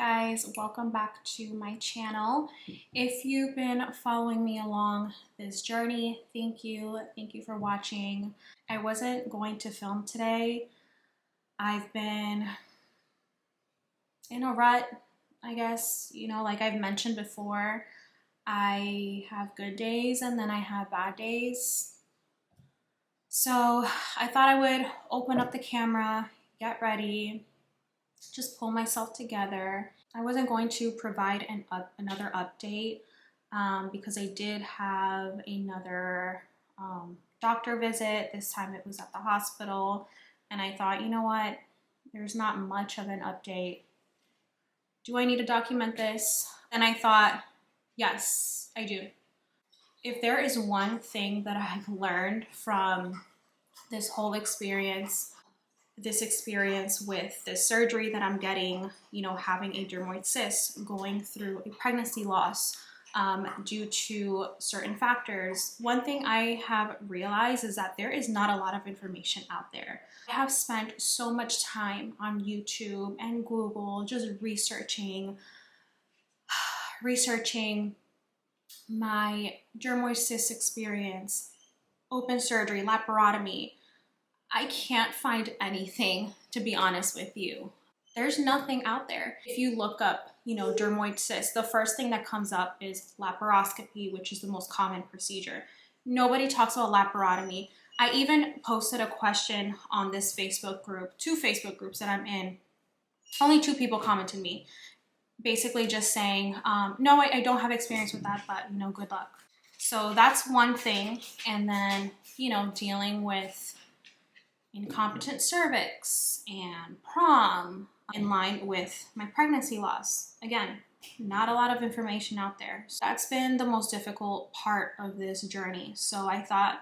guys, welcome back to my channel. If you've been following me along this journey, thank you for watching. I wasn't going to film today. I've been in a rut, I guess. You know, like I've mentioned before, I have good days and then I have bad days. So I thought I would open up the camera, get ready, just pull myself together. I wasn't going to provide another update because I did have another doctor visit. This time it was at the hospital, and I thought, you know what, there's not much of an update. Do I need to document this? And I thought, yes, I do. If there is one thing that I've learned from this whole experience, with the surgery that I'm getting, you know, having a dermoid cyst, going through a pregnancy loss due to certain factors, one thing I have realized is that there is not a lot of information out there. I have spent so much time on YouTube and Google just researching my dermoid cyst experience, open surgery, laparotomy. I can't find anything, to be honest with you. There's nothing out there. If you look up, you know, dermoid cyst, the first thing that comes up is laparoscopy, which is the most common procedure. Nobody talks about laparotomy. I even posted a question on this Facebook group, 2 Facebook groups that I'm in. Only 2 people commented me, basically just saying, no, I don't have experience with that, but, you know, good luck. So that's one thing. And then, you know, dealing with incompetent cervix and prom in line with my pregnancy loss. Again, not a lot of information out there. So that's been the most difficult part of this journey. So I thought,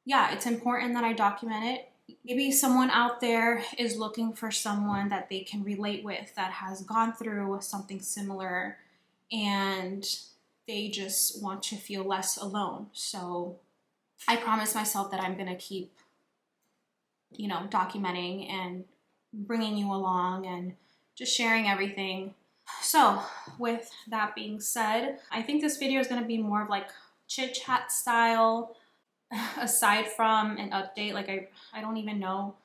yeah, it's important that I document it. Maybe someone out there is looking for someone that they can relate with that has gone through something similar and they just want to feel less alone. So I promised myself that I'm gonna keep, you know, documenting and bringing you along and just sharing everything. So with that being said, I think this video is going to be more of like chit chat style, aside from an update. Like I don't even know.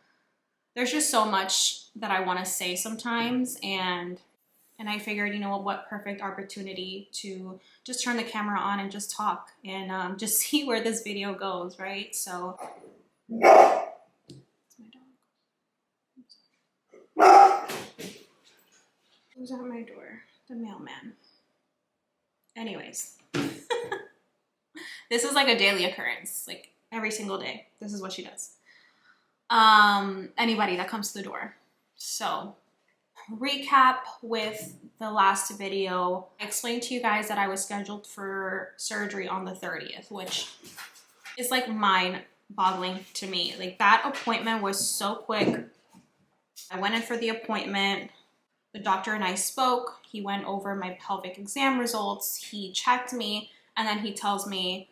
There's just so much that I want to say sometimes, and I figured, you know what perfect opportunity to just turn the camera on and just talk and just see where this video goes, right? So who's at my door? The mailman. Anyways, this is like a daily occurrence, like every single day. This is what she does. Anybody that comes to the door. So, recap with the last video. I explained to you guys that I was scheduled for surgery on the 30th, which is like mind-boggling to me. Like that appointment was so quick. I went in for the appointment. The doctor and I spoke. He went over my pelvic exam results. He checked me, and then he tells me,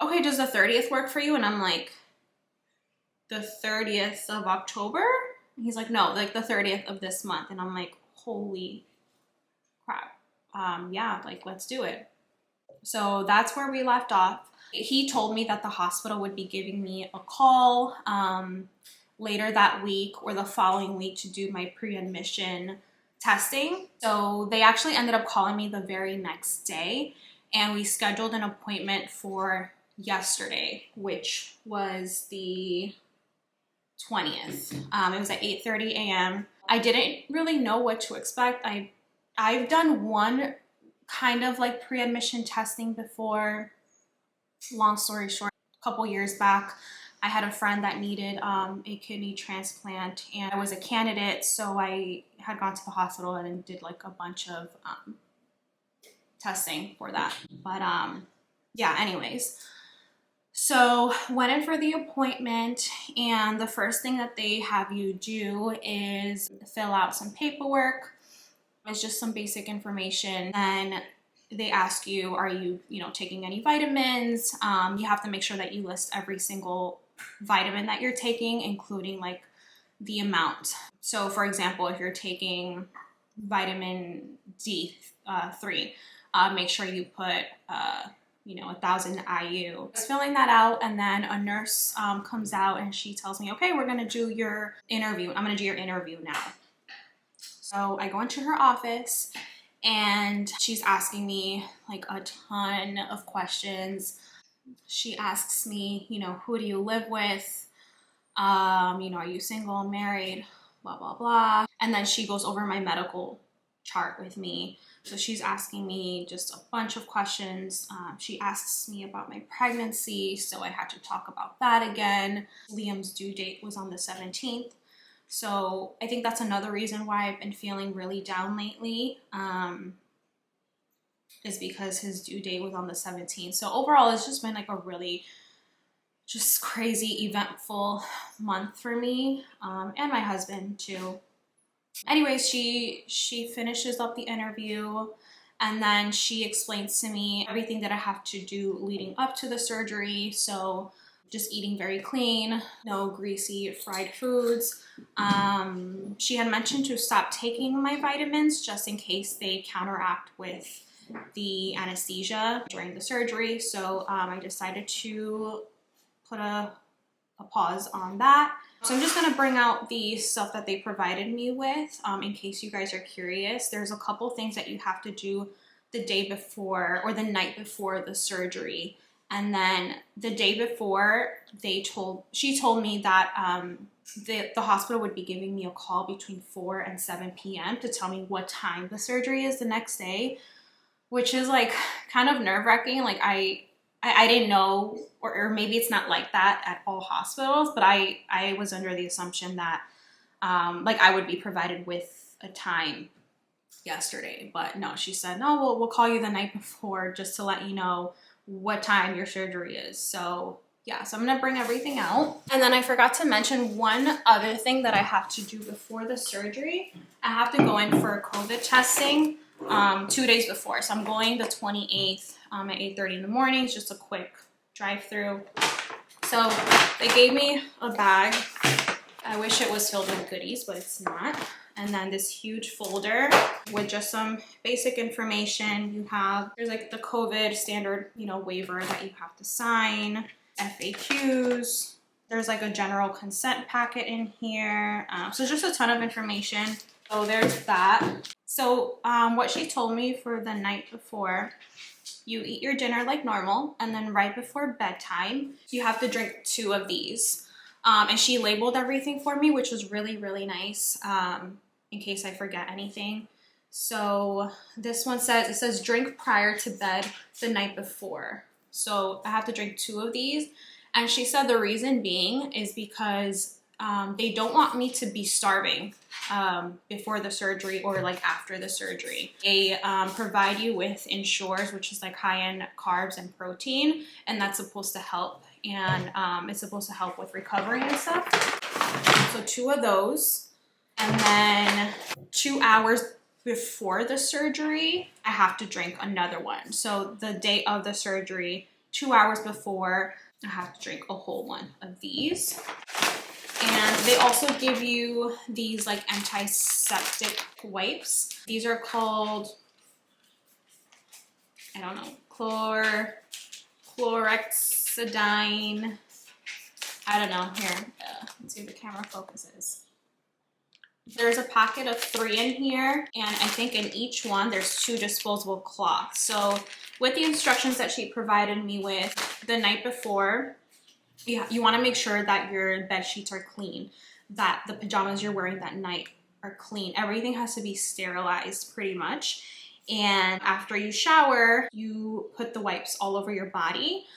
okay, does the 30th work for you? And I'm like, the 30th of October? And he's like, no, like the 30th of this month. And I'm like, holy crap. Yeah, like let's do it. So that's where we left off. He told me that the hospital would be giving me a call later that week or the following week to do my pre-admission testing. So they actually ended up calling me the very next day, and we scheduled an appointment for yesterday, which was the 20th. It was at 8:30 a.m. I didn't really know what to expect. I've done one kind of like pre-admission testing before. Long story short, a couple years back, I had a friend that needed a kidney transplant, and I was a candidate, so I had gone to the hospital and did like a bunch of testing for that. But yeah, anyways. So went in for the appointment, and the first thing that they have you do is fill out some paperwork. It's just some basic information. Then they ask you, are you taking any vitamins? You have to make sure that you list every single vitamin that you're taking, including like the amount. So for example, if you're taking vitamin D3. Make sure you put, 1,000 IU. I was filling that out, and then a nurse comes out and she tells me, okay, we're gonna do your interview. I'm gonna do your interview now. So I go into her office and she's asking me like a ton of questions. She asks me, who do you live with? Are you single, married, blah, blah, blah. And then she goes over my medical chart with me. So she's asking me just a bunch of questions. She asks me about my pregnancy, so I had to talk about that again. Liam's due date was on the 17th. So I think that's another reason why I've been feeling really down lately, is because his due date was on the 17th. So overall, it's just been like a really just crazy, eventful month for me, and my husband too. Anyways, she finishes up the interview, and then she explains to me everything that I have to do leading up to the surgery. So just eating very clean, no greasy fried foods. She had mentioned to stop taking my vitamins just in case they counteract with the anesthesia during the surgery. So I decided to put a pause on that. So I'm just gonna bring out the stuff that they provided me with in case you guys are curious. There's a couple things that you have to do the day before or the night before the surgery. And then the day before, she told me that the hospital would be giving me a call between 4 and 7 p.m. to tell me what time the surgery is the next day, which is like kind of nerve-wracking. Like I didn't know, or maybe it's not like that at all hospitals, but I was under the assumption that like I would be provided with a time yesterday. But no, she said, no, we'll call you the night before just to let you know what time your surgery is. So yeah, so I'm gonna bring everything out. And then I forgot to mention one other thing that I have to do before the surgery. I have to go in for COVID testing 2 days before. So I'm going the 28th at 8:30 in the morning. It's just a quick drive-through. So they gave me a bag. I wish it was filled with goodies, but it's not. And then this huge folder with just some basic information. There's like the COVID standard, waiver that you have to sign, FAQs. There's like a general consent packet in here. So just a ton of information. So there's that. So what she told me for the night before, you eat your dinner like normal, and then right before bedtime, you have to drink 2 of these. And she labeled everything for me, which was really, really nice, in case I forget anything. So this one says drink prior to bed the night before. So I have to drink 2 of these. And she said the reason being is because they don't want me to be starving before the surgery or like after the surgery. They provide you with Ensures, which is like high in carbs and protein, and that's supposed to help. And it's supposed to help with recovery and stuff. So 2 of those. And then 2 hours before the surgery, I have to drink another one. So the day of the surgery, 2 hours before, I have to drink a whole one of these. And they also give you these like antiseptic wipes. These are called, I don't know, chlorhexidine. I don't know. Here, let's see if the camera focuses. There's a packet of 3 in here, and I think in each one there's 2 disposable cloths. So with the instructions that she provided me with the night before, you want to make sure that your bed sheets are clean, that the pajamas you're wearing that night are clean. Everything has to be sterilized pretty much. And after you shower, you put the wipes all over your body,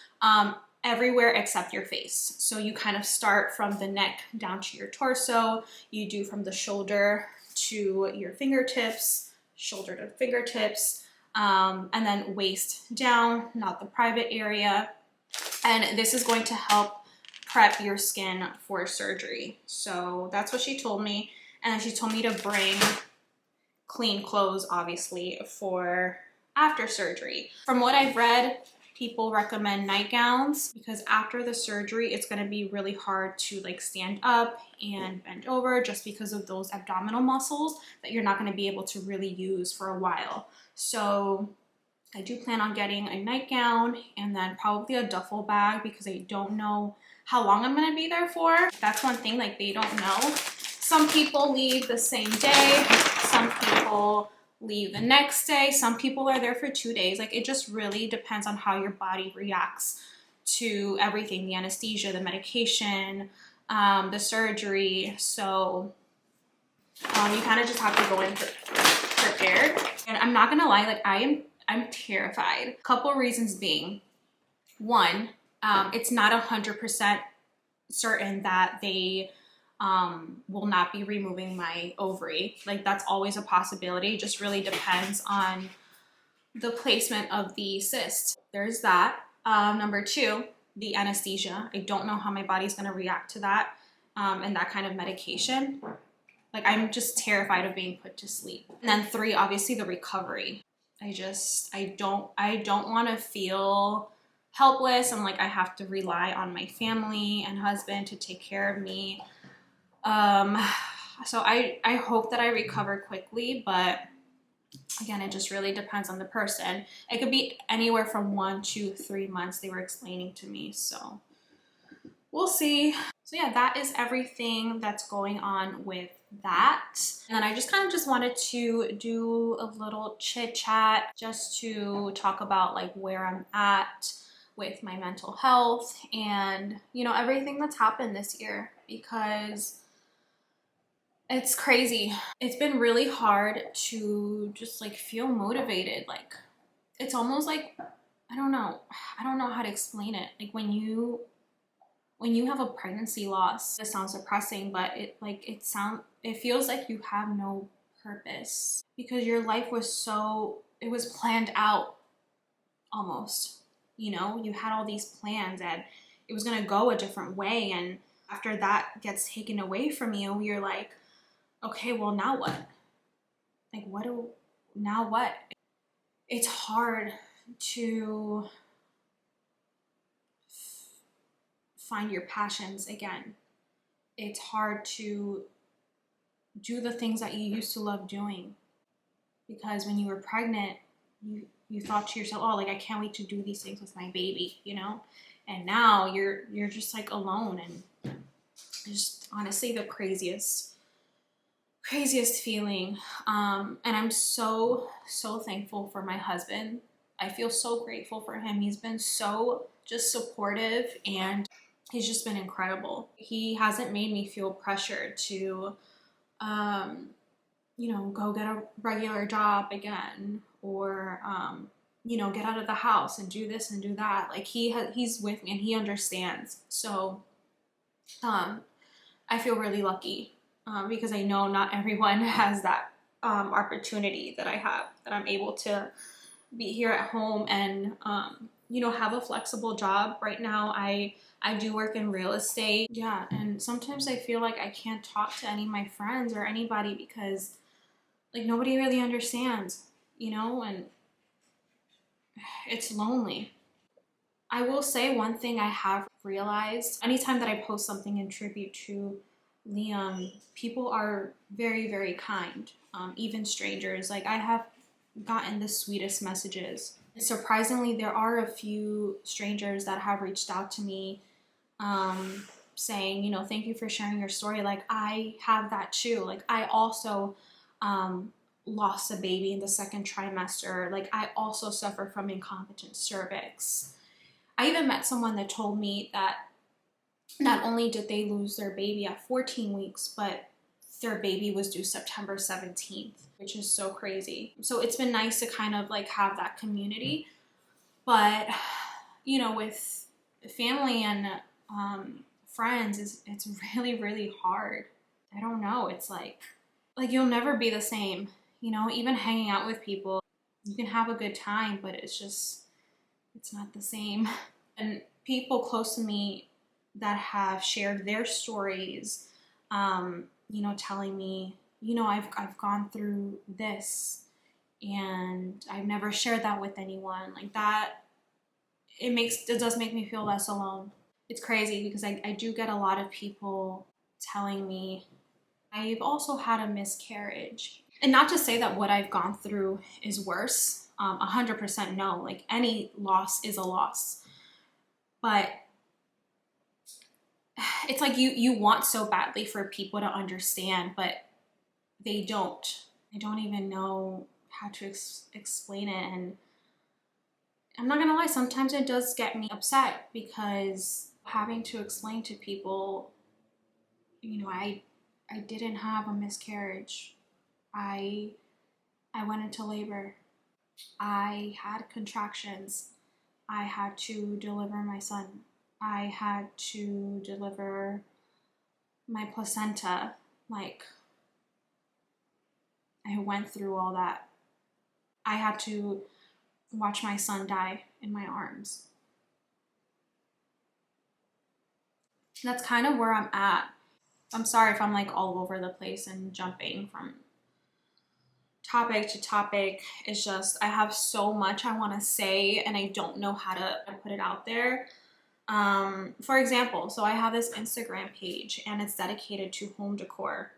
everywhere except your face. So you kind of start from the neck down to your torso. You do from the shoulder to your fingertips, shoulder to fingertips, and then waist down, not the private area. And this is going to help prep your skin for surgery. So that's what she told me. And then she told me to bring clean clothes, obviously, for after surgery. From what I've read, people recommend nightgowns because after the surgery, it's going to be really hard to like stand up and bend over just because of those abdominal muscles that you're not going to be able to really use for a while. So I do plan on getting a nightgown and then probably a duffel bag because I don't know how long I'm going to be there for. That's one thing, like they don't know. Some people leave the same day, some people leave the next day, some people are there for 2 days. Like it just really depends on how your body reacts to everything, the anesthesia, the medication, the surgery. So you kind of just have to go in prepared. And I'm not gonna lie, like I'm terrified. A couple reasons being, one, it's not 100% certain that they will not be removing my ovary. Like that's always a possibility. It just really depends on the placement of the cyst. There's that. Number two, the anesthesia. I don't know how my body's gonna react to that and that kind of medication. Like I'm just terrified of being put to sleep. And then three, obviously the recovery. I don't want to feel helpless and like I have to rely on my family and husband to take care of me. So I hope that I recover quickly, but again, it just really depends on the person. It could be anywhere from 1 to 3 months, they were explaining to me. So we'll see. So yeah, that is everything that's going on with that. And then I just kind of just wanted to do a little chit chat just to talk about like where I'm at with my mental health and, you know, everything that's happened this year because it's crazy. It's been really hard to just like feel motivated. Like it's almost like, I don't know how to explain it. Like when you have a pregnancy loss, it sounds depressing, but it feels like you have no purpose because your life it was planned out almost, you know, you had all these plans and it was going to go a different way. And after that gets taken away from you, you're like, okay, well now what? Like now what? It's hard to find your passions again. It's hard to do the things that you used to love doing because when you were pregnant, you thought to yourself, oh, like I can't wait to do these things with my baby, you know? And now you're just like alone and just honestly the craziest feeling. And I'm so thankful for my husband. I feel so grateful for him. He's been so just supportive and he's just been incredible. He hasn't made me feel pressured to, you know, go get a regular job again or, you know, get out of the house and do this and do that. Like he's with me and he understands. So, I feel really lucky, because I know not everyone has that, opportunity that I have, that I'm able to be here at home and, you know, have a flexible job. Right now, I do work in real estate. Yeah, and sometimes I feel like I can't talk to any of my friends or anybody because like nobody really understands, you know, and it's lonely. I will say one thing I have realized, anytime that I post something in tribute to Liam, people are very, very kind, even strangers. Like I have gotten the sweetest messages. Surprisingly, there are a few strangers that have reached out to me saying, you know, thank you for sharing your story. Like I have that too. Like I also lost a baby in the 2nd trimester. Like I also suffer from incompetent cervix. I even met someone that told me that not only did they lose their baby at 14 weeks, but their baby was due September 17th, which is so crazy. So it's been nice to kind of like have that community. But, you know, with family and friends, it's really, really hard. I don't know. It's like you'll never be the same. You know, even hanging out with people, you can have a good time, but it's not the same. And people close to me that have shared their stories, you know, telling me, you know, I've gone through this and I've never shared that with anyone. Like that it does make me feel less alone. It's crazy because I do get a lot of people telling me I've also had a miscarriage. And not to say that what I've gone through is worse, 100% no, like any loss is a loss. But it's like you want so badly for people to understand, but they don't. I don't even know how to explain it. And I'm not gonna lie, sometimes it does get me upset because having to explain to people, you know, I didn't have a miscarriage. I went into labor. I had contractions. I had to deliver my son. I had to deliver my placenta. Like, I went through all that. I had to watch my son die in my arms. That's kind of where I'm at. I'm sorry if I'm like all over the place and jumping from topic to topic. It's just I have so much I want to say and I don't know how to put it out there. For example, so I have this Instagram page and it's dedicated to home decor,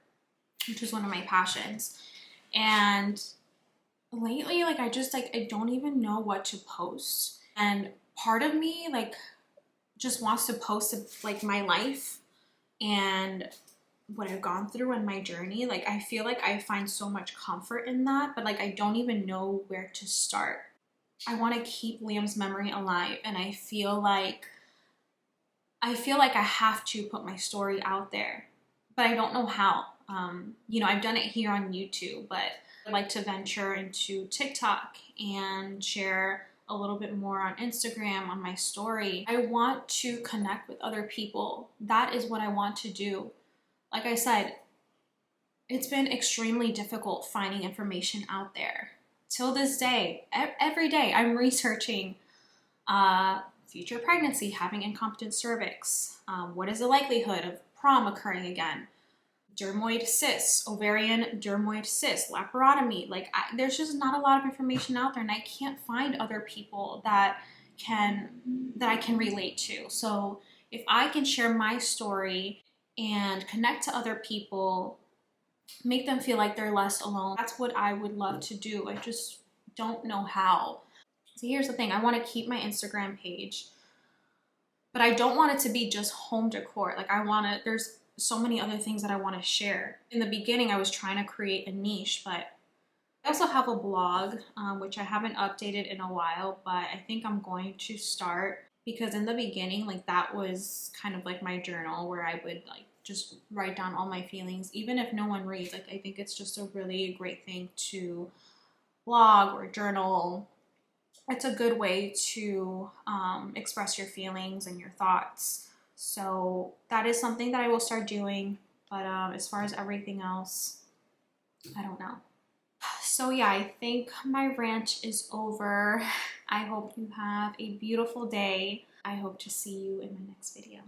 which is one of my passions. And lately, like I don't even know what to post. And part of me like just wants to post like my life and what I've gone through and my journey. Like I feel like I find so much comfort in that, but like I don't even know where to start. I want to keep Liam's memory alive, and I feel like I have to put my story out there, but I don't know how. You know, I've done it here on YouTube, but I'd like to venture into TikTok and share a little bit more on Instagram on my story. I want to connect with other people. That is what I want to do. Like I said, it's been extremely difficult finding information out there. Till this day, every day I'm researching future pregnancy, having incompetent cervix. What is the likelihood of prom occurring again? Dermoid cyst, ovarian dermoid cyst, laparotomy. Like there's just not a lot of information out there, and I can't find other people that I can relate to. So if I can share my story and connect to other people, make them feel like they're less alone, that's what I would love to do. I just don't know how. So here's the thing, I want to keep my Instagram page, but I don't want it to be just home decor. Like there's so many other things that I want to share. In the beginning, I was trying to create a niche, but I also have a blog, which I haven't updated in a while, but I think I'm going to start, because in the beginning, like that was kind of like my journal where I would like just write down all my feelings, even if no one reads. Like I think it's just a really great thing to blog or journal. It's a good way to express your feelings and your thoughts. So that is something that I will start doing. But as far as everything else, I don't know. So yeah, I think my rant is over. I hope you have a beautiful day. I hope to see you in my next video.